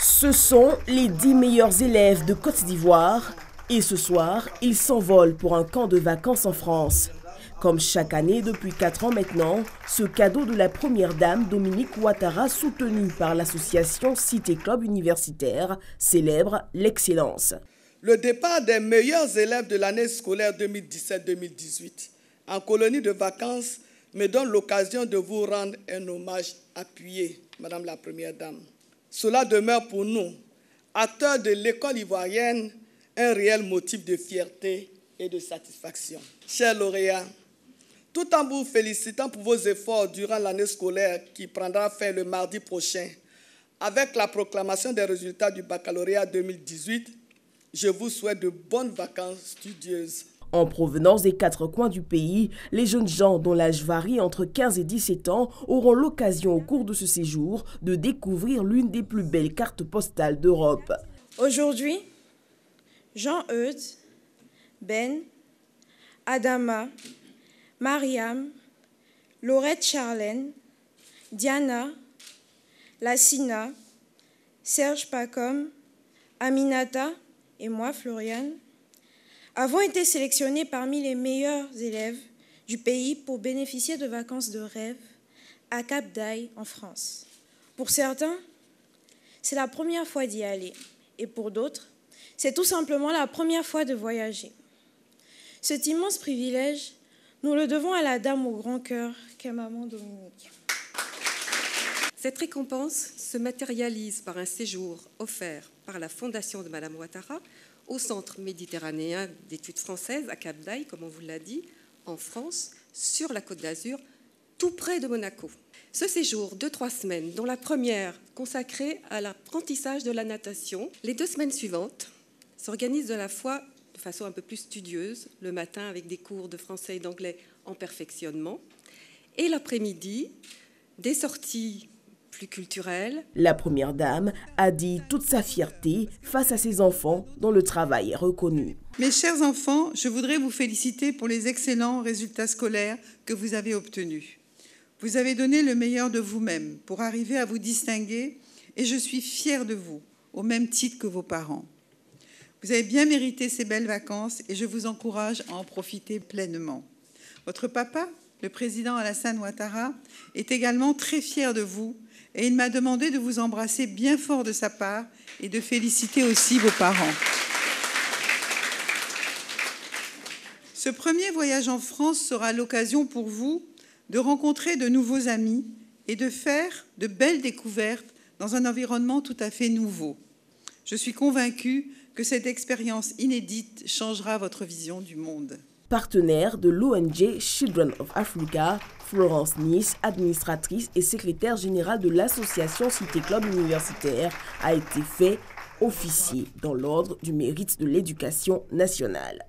Ce sont les 10 meilleurs élèves de Côte d'Ivoire et ce soir, ils s'envolent pour un camp de vacances en France. Comme chaque année depuis 4 ans maintenant, ce cadeau de la première dame Dominique Ouattara, soutenu par l'association Cité Club Universitaire, célèbre l'excellence. Le départ des meilleurs élèves de l'année scolaire 2017-2018 en colonie de vacances me donne l'occasion de vous rendre un hommage appuyé, Madame la Première Dame. Cela demeure pour nous, acteurs de l'école ivoirienne, un réel motif de fierté et de satisfaction. Chers lauréats, tout en vous félicitant pour vos efforts durant l'année scolaire qui prendra fin le mardi prochain, avec la proclamation des résultats du baccalauréat 2018, je vous souhaite de bonnes vacances studieuses. En provenance des 4 coins du pays, les jeunes gens dont l'âge varie entre 15 et 17 ans auront l'occasion au cours de ce séjour de découvrir l'une des plus belles cartes postales d'Europe. Aujourd'hui, Jean-Eudes, Ben, Adama, Mariam, Laurette Charlène, Diana, Lassina, Serge Pacom, Aminata et moi, Floriane, avons été sélectionnés parmi les meilleurs élèves du pays pour bénéficier de vacances de rêve à Cap d'Aille en France. Pour certains, c'est la première fois d'y aller et pour d'autres, c'est tout simplement la première fois de voyager. Cet immense privilège, nous le devons à la dame au grand cœur qu'est maman Dominique. Cette récompense se matérialise par un séjour offert par la Fondation de Madame Ouattara au Centre méditerranéen d'études françaises à Cap d'Aille, comme on vous l'a dit, en France, sur la Côte d'Azur, tout près de Monaco. Ce séjour de 3 semaines, dont la première consacrée à l'apprentissage de la natation, les 2 semaines suivantes s'organisent de façon un peu plus studieuse, le matin avec des cours de français et d'anglais en perfectionnement, et l'après-midi, des sorties plus culturelle. La première dame a dit toute sa fierté face à ses enfants dont le travail est reconnu. Mes chers enfants, je voudrais vous féliciter pour les excellents résultats scolaires que vous avez obtenus. Vous avez donné le meilleur de vous-même pour arriver à vous distinguer et je suis fière de vous, au même titre que vos parents. Vous avez bien mérité ces belles vacances et je vous encourage à en profiter pleinement. Votre papa, le président Alassane Ouattara, est également très fier de vous et il m'a demandé de vous embrasser bien fort de sa part et de féliciter aussi vos parents. Ce premier voyage en France sera l'occasion pour vous de rencontrer de nouveaux amis et de faire de belles découvertes dans un environnement tout à fait nouveau. Je suis convaincue que cette expérience inédite changera votre vision du monde. Partenaire de l'ONG Children of Africa, Florence Nice, administratrice et secrétaire générale de l'association Cité Club Universitaire, a été fait officier dans l'ordre du mérite de l'éducation nationale.